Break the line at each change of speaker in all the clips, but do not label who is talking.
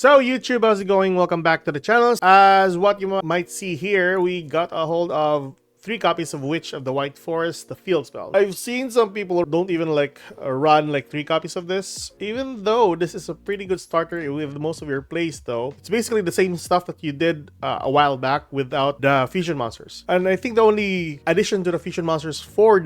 So YouTube, how's it going? Welcome back to the channel. As what you might see here, we got a hold of 3 copies of Witch of the White Forest, the field spell. I've seen some people who don't even run 3 copies of this. Even though this is a pretty good starter with most of your plays though, it's basically the same stuff that you did a while back without the fusion monsters. And I think the only addition to the fusion monsters for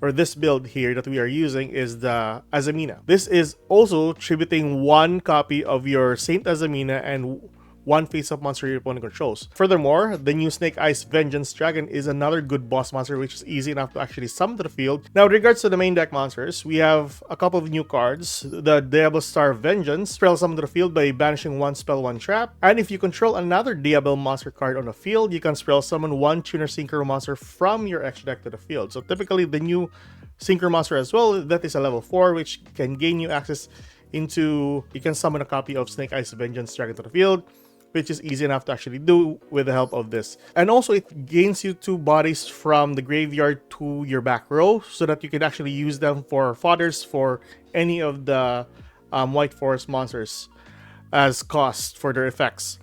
this build here that we are using is the Azamina. This is also tributing 1 copy of your Saint Azamina and 1 face-up monster your opponent controls. Furthermore, the new Snake Eyes Vengeance Dragon is another good boss monster which is easy enough to actually summon to the field. Now, with regards to the main deck monsters, we have a couple of new cards. The Diablo Star Vengeance, spell summon to the field by banishing 1 spell, 1 trap. And if you control another Diablo monster card on the field, you can spell summon 1 Tuner Synchro monster from your extra deck to the field. So typically, the new Synchro monster as well, that is a level 4, which can gain you access into, you can summon a copy of Snake Eyes Vengeance Dragon to the field, which is easy enough to actually do with the help of this. And also it gains you 2 bodies from the graveyard to your back row so that you can actually use them for fodders for any of the White Forest monsters as cost for their effects.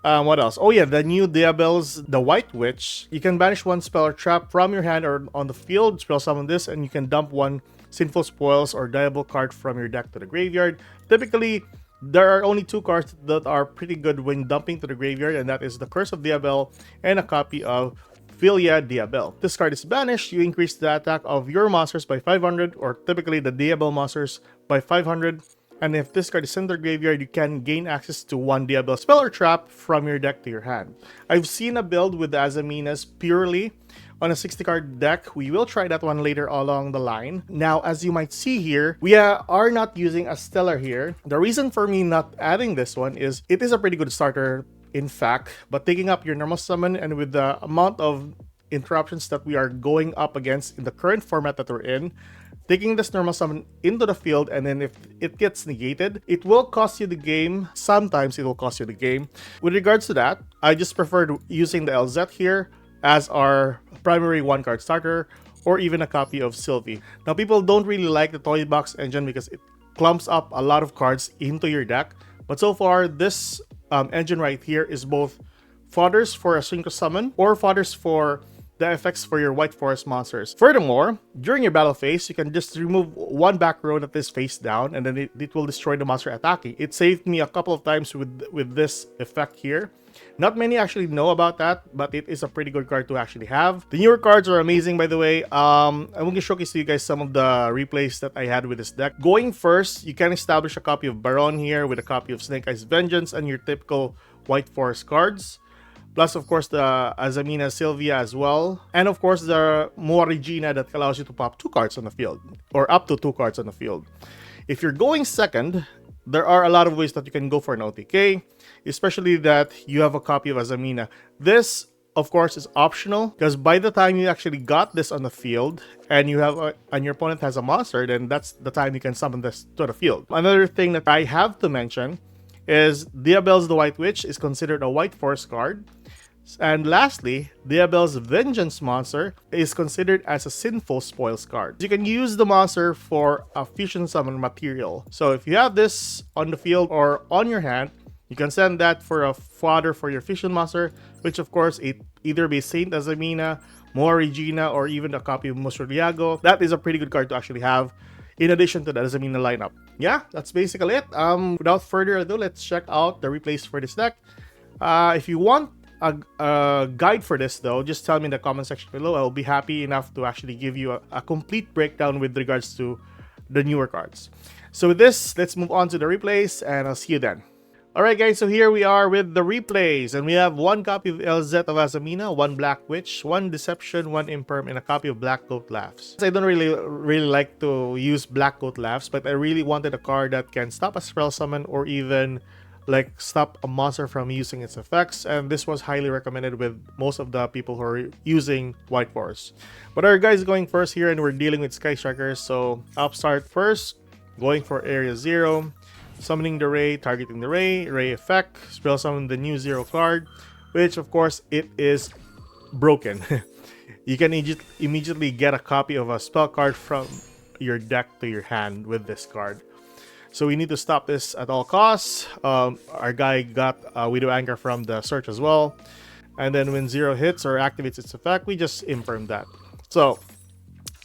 What else? Oh yeah, the new Diabel's the White Witch. You can banish 1 spell or trap from your hand or on the field, spell summon this, and you can dump 1 Sinful Spoils or Diablo card from your deck to the graveyard. Typically, there are only 2 cards that are pretty good when dumping to the graveyard, and that is the Curse of Diabel and a copy of Filia Diabel. This card is banished, you increase the attack of your monsters by 500, or typically the Diabel monsters by 500. And if this card is in the graveyard, you can gain access to 1 Diabel spell or trap from your deck to your hand. I've seen a build with the Azaminas purely on a 60-card deck. We will try that one later along the line. Now, as you might see here, we are not using a Stellar here. The reason for me not adding this one is it is a pretty good starter, in fact, but taking up your normal summon and with the amount of interruptions that we are going up against in the current format that we're in, taking this normal summon into the field, and then if it gets negated, it will cost you the game. Sometimes it will cost you the game. With regards to that, I just preferred using the LZ here as our primary 1-card starter, or even a copy of Sylvie. Now, people don't really like the Toy Box engine because it clumps up a lot of cards into your deck. But so far, this engine right here is both fodders for a synchro summon or fodders for the effects for your White Forest monsters. Furthermore, during your battle phase, you can just remove 1 back row that is face down, and then it will destroy the monster attacking. It saved me a couple of times with this effect here. Not many actually know about that, but it is a pretty good card to actually have. The newer cards are amazing, by the way. I'm going to showcase to you guys some of the replays that I had with this deck. Going first, you can establish a copy of Baron here with a copy of Snake Eyes Vengeance and your typical White Forest cards. Plus, of course, the Azamina Sylvia as well. And of course, the Regina that allows you to pop 2 cards on the field, or up to 2 cards on the field. If you're going second, there are a lot of ways that you can go for an OTK, especially that you have a copy of Azamina. This, of course, is optional because by the time you actually got this on the field and you have and your opponent has a monster, then that's the time you can summon this to the field. Another thing that I have to mention is Diabel's the White Witch is considered a White Forest card. And lastly, Diabel's Vengeance monster is considered as a Sinful Spoils card. You can use the monster for a fusion summon material. So if you have this on the field or on your hand, you can send that for a fodder for your fusion monster, which of course it either be Saint Azamina, Regina, or even a copy of Musuriago. That is a pretty good card to actually have in addition to the Azamina lineup. Yeah, that's basically it. Without further ado, let's check out the replays for this deck. If you want a guide for this though, just tell me in the comment section below. I'll be happy enough to actually give you a complete breakdown with regards to the newer cards. So with this, let's move on to the replays and I'll see you then. Alright guys, so here we are with the replays, and we have 1 copy of LZ of Azamina, 1 Black Witch, 1 Deception, 1 Imperm, and a copy of Black Goat Laughs. I don't really like to use Black Goat Laughs, but I really wanted a card that can stop a spell summon or even stop a monster from using its effects, and this was highly recommended with most of the people who are using White Forest. But our guys going first here, and we're dealing with Sky Strikers, so I'll start first, going for Area 0, summoning the Ray, targeting the Ray effect, spell summon the new 0 card, which of course it is broken. You can immediately get a copy of a spell card from your deck to your hand with this card. So we need to stop this at all costs. Our guy got Widow Anchor from the search as well. And then when 0 hits or activates its effect, we just imperm that. So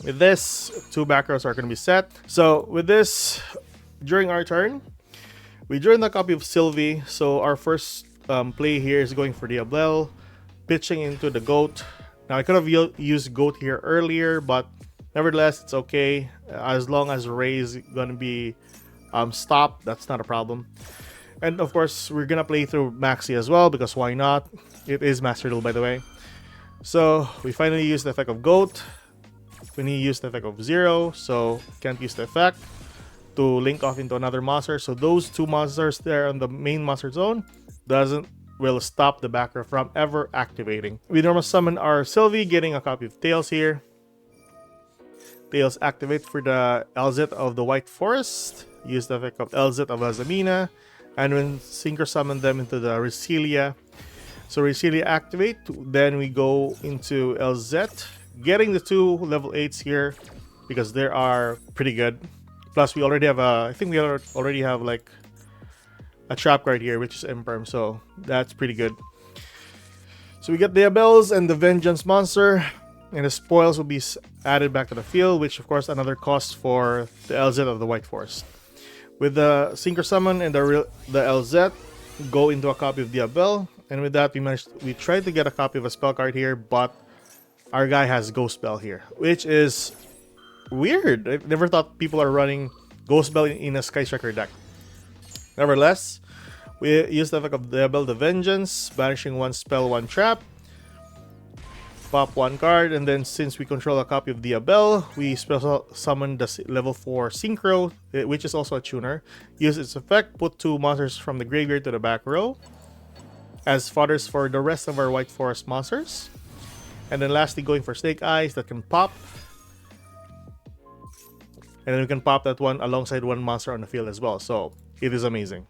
with this, 2 back rows are going to be set. So with this, during our turn, we drew in a copy of Sylvie. So our first play here is going for Diablo, pitching into the Goat. Now I could have used Goat here earlier, but nevertheless, it's okay. As long as Ray is going to be stopped, that's not a problem. And of course, we're going to play through Maxi as well, because why not? It is Master Duel, by the way. So we finally use the effect of Goat. We need to use the effect of 0, so can't use the effect to link off into another monster. So those 2 monsters there on the main monster zone will stop the backer from ever activating. We normally summon our Sylvie, getting a copy of Tails here. Tails activate for the LZ of the White Forest. Use the effect of LZ of Azamina. And when synchro summon them into the Resilia. So Resilia activate, then we go into LZ, getting the 2 level 8s here because they are pretty good. Plus we already have I think we already have like a trap card here, which is Imperm, so that's pretty good. So we get the Abels and the Vengeance monster, and the spoils will be added back to the field, which of course another cost for the LZ of the White Forest. With the Synchro Summon and the LZ, go into a copy of Diabel. And with that, we tried to get a copy of a spell card here, but our guy has Ghost Spell here, which is weird. I never thought people are running Ghost Spell in a Sky Striker deck. Nevertheless, we use the effect of Diabel the Vengeance, banishing 1 spell, 1 trap. Pop 1 card, and then since we control a copy of Diabel, we special summon the level 4 Synchro, which is also a tuner. Use its effect, put 2 monsters from the graveyard to the back row as fodders for the rest of our White Forest monsters. And then lastly, going for Snake Eyes that can pop. And then we can pop that one alongside 1 monster on the field as well. So it is amazing.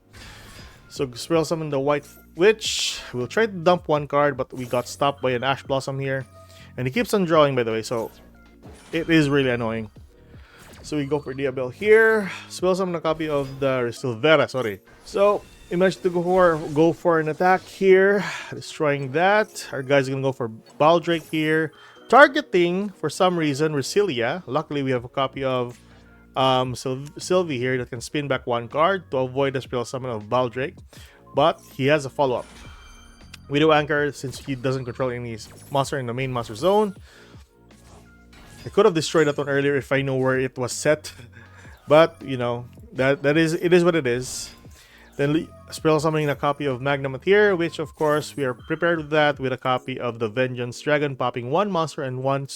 So spell summon the White Witch. We'll try to dump 1 card, but we got stopped by an Ash Blossom here. And he keeps on drawing, by the way, so it is really annoying. So we go for Diabel here. Spell summon a copy of the Silvera, sorry. So we managed to go for an attack here, destroying that. Our guy's gonna go for Baldrake here, targeting for some reason Resilia. Luckily we have a copy of Sylvie here that can spin back 1 card to avoid the spell summon of Baldrake, but he has a follow-up. Widow Anchor, since he doesn't control any monster in the main monster zone. I could have destroyed that one earlier if I know where it was set, but you know, it is what it is. Then spell summoning a copy of Magnum here, which of course we are prepared with that, with a copy of the Vengeance Dragon, popping 1 monster and 1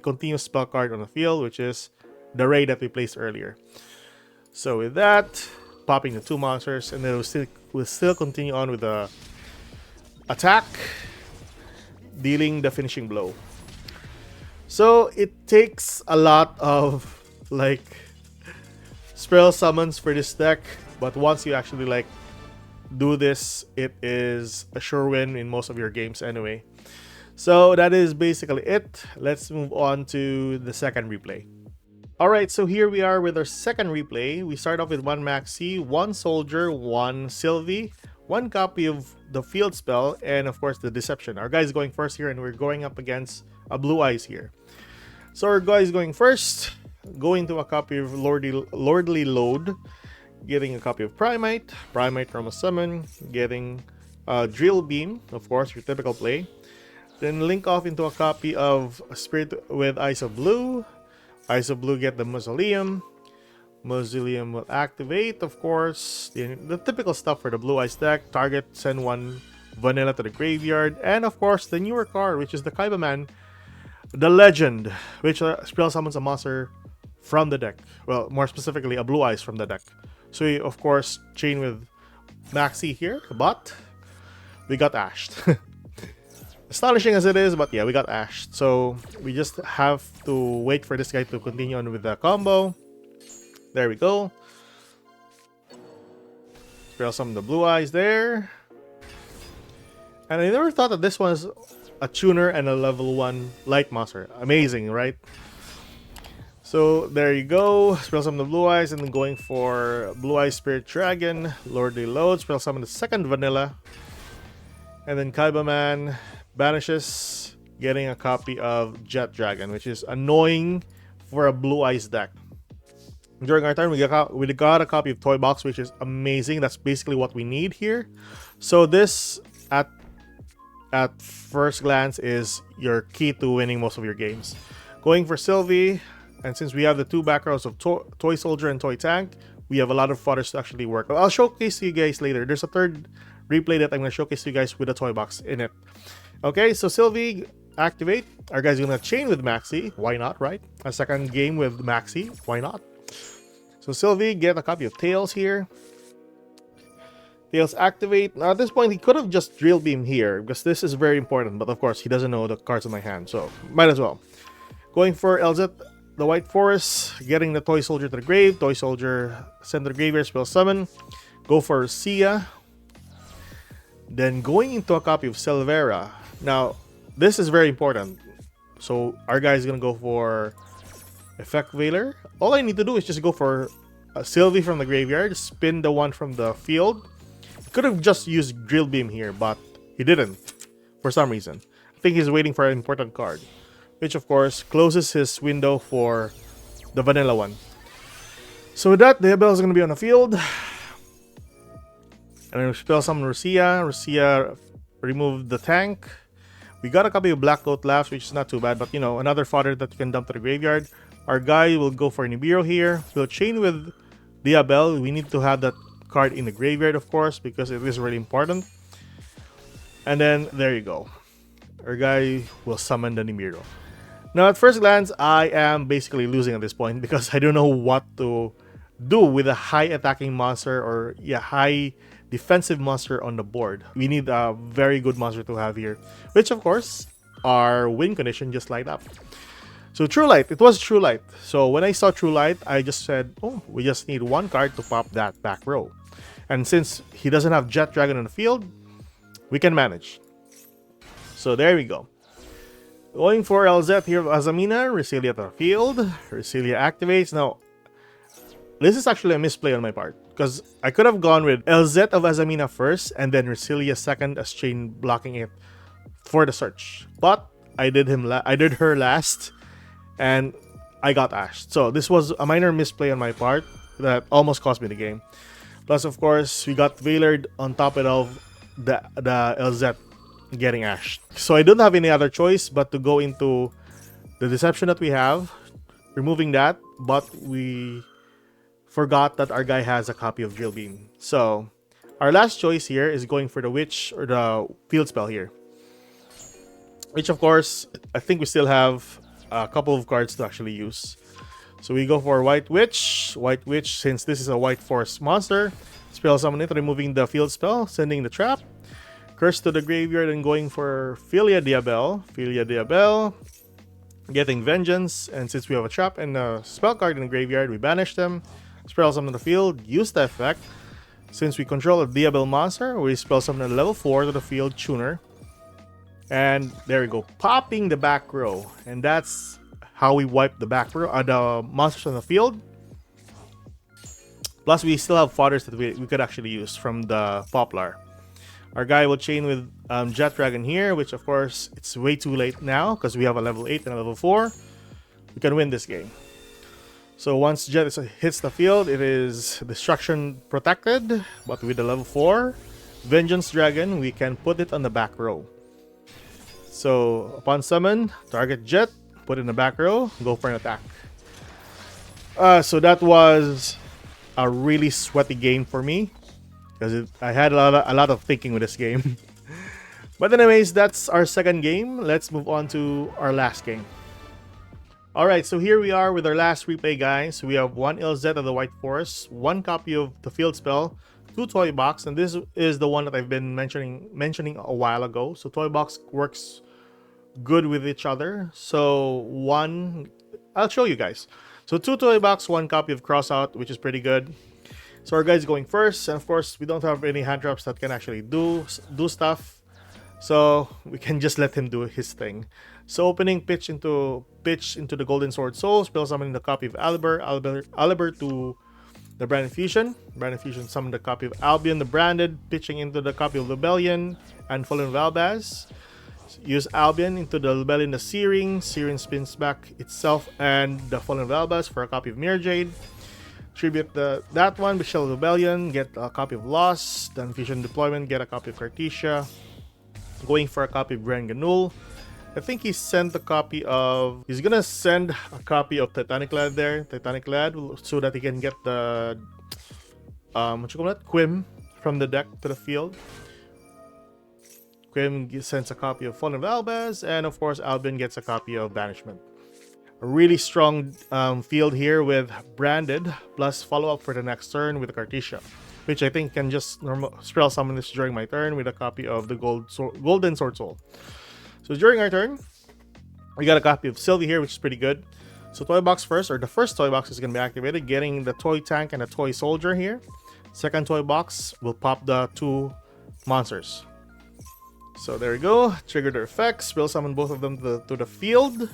continuous spell card on the field, which is the Ray that we placed earlier. So with that, popping the 2 monsters, and then we'll still continue on with the attack, dealing the finishing blow. So it takes a lot of like spell summons for this deck, but once you actually like do this, it is a sure win in most of your games anyway. So that is basically it. Let's move on to the second replay. Alright, so here we are with our second replay. We start off with 1 Maxi, 1 Soldier, 1 Sylvie, 1 copy of the Field Spell, and of course the Deception. Our guy is going first here, and we're going up against a Blue Eyes here. So our guy is going first, going to a copy of Lordly Load, getting a copy of Primite from a summon, getting Drill Beam, of course, your typical play. Then link off into a copy of Spirit with Eyes of Blue. Eyes of Blue get the Mausoleum. Mausoleum will activate, of course. The typical stuff for the Blue Eyes deck. Target, send 1 vanilla to the graveyard. And of course, the newer card, which is the Kaiba Man, the Legend, which spell summons a monster from the deck. Well, more specifically, a Blue Eyes from the deck. So we, of course, chain with Maxi here, but we got ashed. Astonishing as it is, but yeah, we got ashed. So we just have to wait for this guy to continue on with the combo. There we go. Spell summon the Blue Eyes there. And I never thought that this was a tuner and a level 1 light monster. Amazing, right? So there you go. Spell summon the Blue Eyes and then going for Blue Eyes Spirit Dragon. Lord Reload. Spell summon the second Vanilla. And then Kaiba Man banishes, getting a copy of Jet Dragon, which is annoying for a Blue Eyes deck. During our turn, we got a copy of Toy Box, which is amazing. That's basically what we need here. So this, at first glance, is your key to winning most of your games. Going for Sylvie, and since we have the two back rows of Toy Soldier and Toy Tank, we have a lot of fodders to actually work. I'll showcase to you guys later. There's a third replay that I'm going to showcase to you guys with a Toy Box in it. Okay, so Sylvie, activate. Our guy's going to chain with Maxi. Why not, right? A second game with Maxi. Why not? So Sylvie, get a copy of Tails here. Tails activate. Now at this point, he could have just Drill Beam here because this is very important. But of course, he doesn't know the cards in my hand, so might as well. Going for LZ, the White Forest, getting the Toy Soldier to the grave. Toy Soldier send to the graveyard, spell summon. Go for Sia. Then going into a copy of Silvera. Now, this is very important. So our guy is going to go for Effect Veiler. All I need to do is just go for a Sylvie from the graveyard, spin the one from the field. Could have just used Drill Beam here, but he didn't for some reason. I think he's waiting for an important card, which of course closes his window for the vanilla one. So with that, the Abel is going to be on the field. And then spell summon Rosia. Rosia removed the tank. We got a copy of Black Coat Laughs, which is not too bad, but you know, another fodder that you can dump to the graveyard. Our guy will go for Nibiru here. We'll chain with Diabel. We need to have that card in the graveyard, of course, because it is really important. And then there you go. Our guy will summon the Nibiru. Now, at first glance, I am basically losing at this point because I don't know what to do with a high attacking monster or high defensive monster on the board. We need a very good monster to have here, which of course our win condition just light up. So True Light, it was True Light. So when I saw True Light, I just said, oh, we just need one card to pop that back row. And since he doesn't have Jet Dragon on the field, we can manage. So there we go. Going for LZ here of Azamina, Resillia to the field. Resillia activates. Now, this is actually a misplay on my part, because I could have gone with LZ of Azamina first and then Resillia second as chain blocking it for the search. But I did her last, and I got ashed. So this was a minor misplay on my part that almost cost me the game. Plus, of course, we got Veilered on top of the LZ getting ashed. So I don't have any other choice but to go into the deception that we have, removing that, but we forgot that our guy has a copy of Drill Beam. So our last choice here is going for the Witch or the Field Spell here. Which, of course, I think we still have a couple of cards to actually use. So we go for White Witch. White Witch, since this is a White Force monster. Spell summon it, removing the field spell, sending the trap. Curse to the graveyard and going for Filia Diabel. Filia Diabel, getting Vengeance. And since we have a trap and a spell card in the graveyard, we banish them. Spell summon the field, use the effect. Since we control a Diabel monster, we spell summon a level 4 to the field tuner. And there we go, popping the back row. And that's how we wipe the back row, the monsters on the field. Plus, we still have fodders that we could actually use from the Poplar. Our guy will chain with Jet Dragon here, which of course, it's way too late now because we have a level 8 and a level 4. We can win this game. So once Jet hits the field, it is Destruction protected, but with the level 4 Vengeance Dragon, we can put it on the back row. So upon summon, target Jet, put it in the back row, go for an attack. So that was a really sweaty game for me because I had a lot of thinking with this game. But anyways, that's our second game. Let's move on to our last game. Alright, so here we are with our last replay, guys. We have one LZ of the White Forest, one copy of the Field Spell, 2 Toy Box, and this is the one that I've been mentioning a while ago. So Toy Box works good with each other. So one, I'll show you guys. So 2 Toy Box, 1 copy of Crossout, which is pretty good. So our guy's going first, and of course we don't have any hand traps that can actually do stuff. So we can just let him do his thing. So opening pitch into the Golden Sword Soul, spell summoning the copy of Aliber to the Branded Fusion. Branded Fusion summon the copy of Albion the Branded, pitching into the copy of Rebellion and Fallen Valbaz. Use Albion into the Rebellion the Searing. Searing spins back itself and the Fallen Valbaz for a copy of Mirror Jade. Tribute that one, Bishel Rebellion, get a copy of Lost. Then Fusion Deployment, get a copy of Cartesia. Going for a copy of Grand Ganul. I think he sent a copy of... He's gonna send a copy of Titanic Lad there. Titanic Lad, so that he can get the... what you call that? Quim from the deck to the field. Quim sends a copy of Fallen Valbaz. And of course, Albion gets a copy of Banishment. A really strong field here with Branded. Plus follow-up for the next turn with the Cartesia. Which I think can just spell summon this during my turn with a copy of the Golden Sword Soul. So during our turn, we got a copy of Sylvie here, which is pretty good. So toy box first, or the first toy box is going to be activated, getting the toy tank and the toy soldier here. Second toy box will pop the 2 monsters. So there we go. Trigger their effects. We'll summon both of them to the field.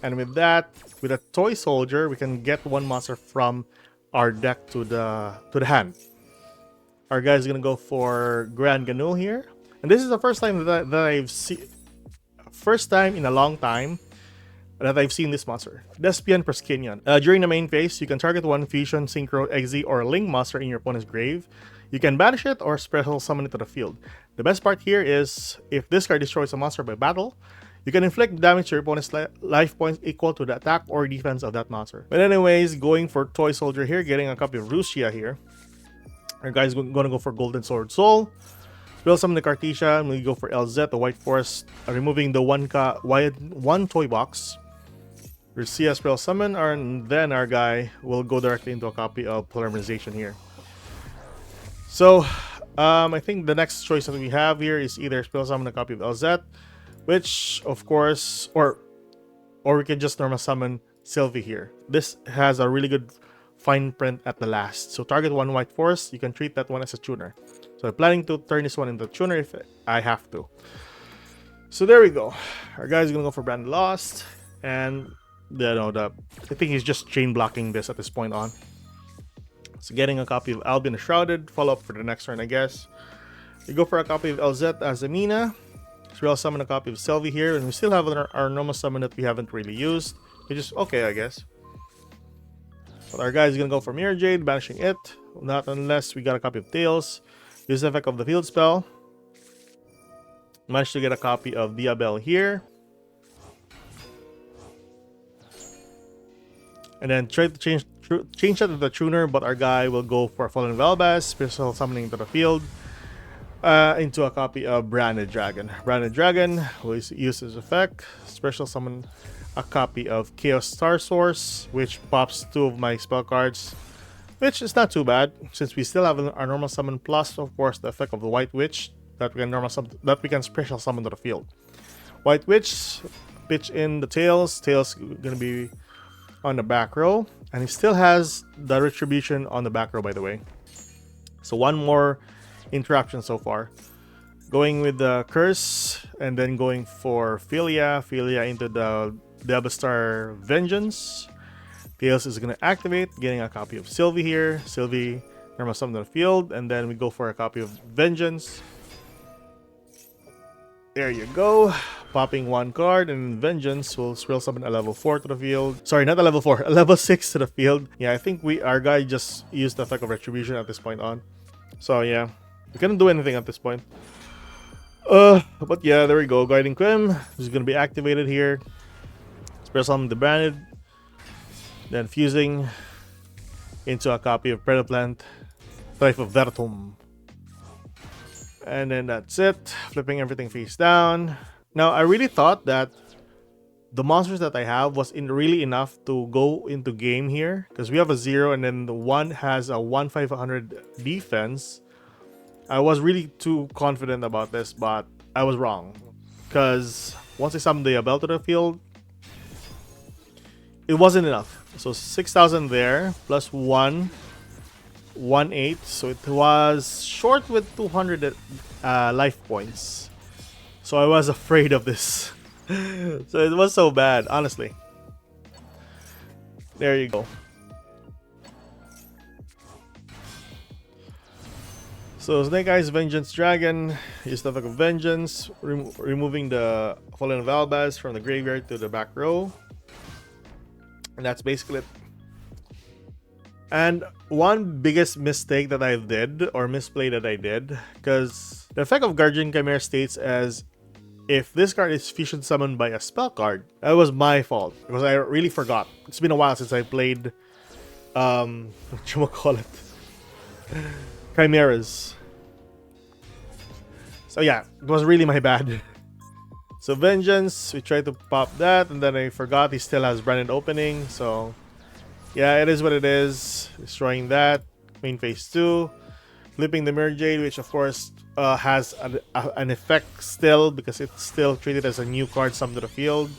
And with that, with a toy soldier, we can get 1 monster from our deck to the hand. Our guy is going to go for Grand Ganul here. And this is the first time that I've seen... First time in a long time that I've seen this monster. Despian Perskinion. During the main phase, you can target 1 Fusion, Synchro, Exe, or Link monster in your opponent's grave. You can banish it or special summon it to the field. The best part here is, if this card destroys a monster by battle, you can inflict damage to your opponent's life points equal to the attack or defense of that monster. But anyways, going for Toy Soldier here, getting a copy of Rusia here. Our guy's gonna go for Golden Sword Soul. We'll summon the Cartesia, and we go for LZ, the White Forest, removing the one toy box. Rusia spell summon, and then our guy will go directly into a copy of Polymerization here. So, I think the next choice that we have here is either spell summon a copy of LZ, which, of course, or we can just normal summon Sylvie here. This has a really good fine print at the last. So target 1 White Force, you can treat that one as a tuner. So I'm planning to turn this one into tuner if I have to. So there we go. Our guy's gonna go for Brand Lost, and I think he's just chain blocking this at this point on. So getting a copy of Albion Shrouded, follow up for the next turn, I guess. We go for a copy of LZ as Amina. So we'll summon a copy of Sylvie here, and we still have our normal summon that we haven't really used, which is okay, I guess. But our guy is gonna go for Mirror Jade, banishing it. Not unless we got a copy of Tails. Use the effect of the field spell. Managed to get a copy of Diabel here. And then try to change that to the tuner, but our guy will go for Fallen Valbaz, special summoning to the field. Into a copy of Branded Dragon. Branded Dragon will use this effect. Special summon a copy of Chaos Star Source, which pops 2 of my spell cards, which is not too bad since we still have our normal summon plus, of course, the effect of the White Witch that we can special summon to the field. White Witch, pitch in the Tails. Tails gonna be on the back row, and he still has the Retribution on the back row, by the way. So 1 more interaction so far. Going with the Curse, and then going for Philia into the Devastar Vengeance. Tails is going to activate, getting a copy of Sylvie here. Sylvie, normal summon to the field, and then we go for a copy of Vengeance. There you go. Popping 1 card, and Vengeance will spell summon a level 4 to the field. Sorry, not a level 4, a level 6 to the field. Yeah, I think our guy just used the effect of Retribution at this point on. So yeah, we couldn't do anything at this point. But yeah, there we go. Guiding Quim is going to be activated here. Spell summon the Branded. Then fusing into a copy of Predaplant, Type of Vertum. And then that's it. Flipping everything face down. Now, I really thought that the monsters that I have was really enough to go into game here, because we have a 0 and then the 1 has a 1/500 defense. I was really too confident about this, but I was wrong. Because once I summoned the Abel to the field, it wasn't enough. So 6,000 there, plus 1,8. So it was short with 200 life points. So I was afraid of this. So it was so bad, honestly. There you go. So Snake Eyes Vengeance Dragon, use the effect of Vengeance, removing the Fallen Valbaz from the graveyard to the back row. And that's basically it. And one biggest mistake that I did, or misplay that I did, because the effect of Guardian Chimera states as if this card is fusion summoned by a spell card. That was my fault, because I really forgot. It's been a while since I played, whatchamacallit, Chimeras. So yeah, it was really my bad. So Vengeance, we tried to pop that, and then I forgot he still has Branded Opening, so yeah, it is what it is. Destroying that. Main phase 2. Flipping the Mirror Jade, which of course has an effect still, because it's still treated as a new card summoned to the field.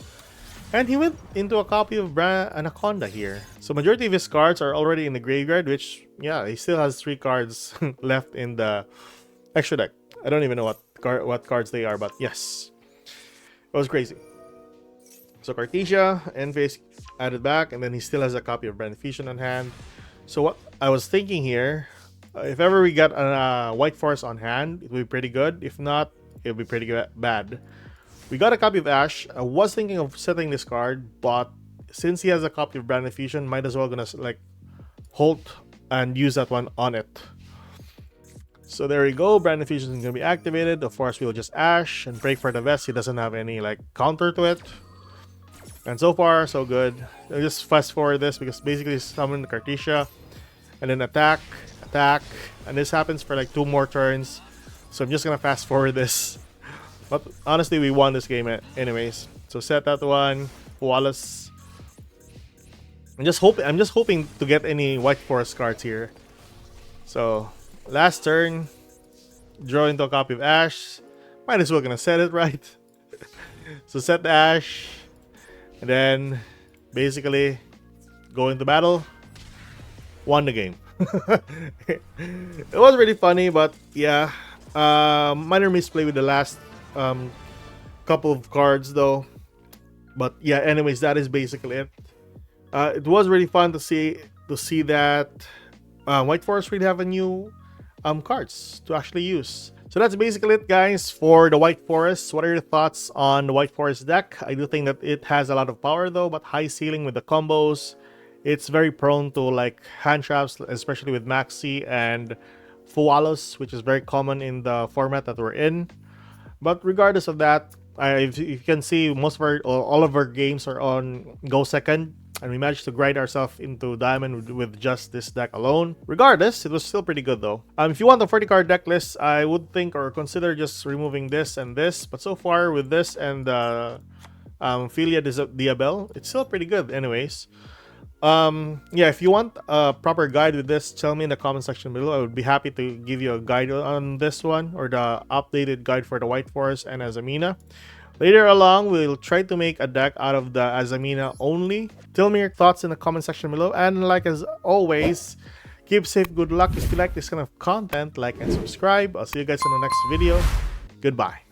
And he went into a copy of Anaconda here. So majority of his cards are already in the graveyard, which, yeah, he still has 3 cards left in the extra deck. I don't even know what cards they are, but yes. It was crazy. So Cartesia, end phase added back, and then he still has a copy of Brand Fusion on hand. So what I was thinking here, if ever we got a White Forest on hand, it would be pretty good. If not, it would be pretty bad. We got a copy of Ash. I was thinking of setting this card, but since he has a copy of Brand Fusion, might as well gonna like hold and use that one on it. So there you go, Brand Fusion is gonna be activated. Of course, we'll just Ash and pray for the best. He doesn't have any like counter to it. And so far, so good. I'll just fast forward this because basically summon the Cartesia and then attack, and this happens for like 2 more turns. So I'm just gonna fast forward this. But honestly, we won this game anyways. So set that one, Wallace. I'm just hoping to get any White Forest cards here. So last turn, draw into a copy of Ash. Might as well gonna set it, right? So set the Ash. And then, basically, go into battle. Won the game. It was really funny, but yeah. Minor misplay with the last couple of cards, though. But yeah, anyways, that is basically it. It was really fun to see that White Forest really have a new cards to actually use. So that's basically it, guys, for the White Forest. What are your thoughts on the White Forest deck? I do think that it has a lot of power, though, but high ceiling with the combos. It's very prone to like hand traps, especially with Maxi and Fualos, which is very common in the format that we're in. But regardless of that, if you can see, all of our games are on Go Second. And we managed to grind ourselves into Diamond with just this deck alone. Regardless, it was still pretty good though. If you want a 40-card deck list, I would think or consider just removing this and this. But so far with this and Philia Diabel, it's still pretty good anyways. Yeah, if you want a proper guide with this, tell me in the comment section below. I would be happy to give you a guide on this one, or the updated guide for the White Forest and Azamina. Later along, we'll try to make a deck out of the Azamina only. Tell me your thoughts in the comment section below. And like as always, keep safe, good luck. If you like this kind of content, like and subscribe. I'll see you guys in the next video. Goodbye.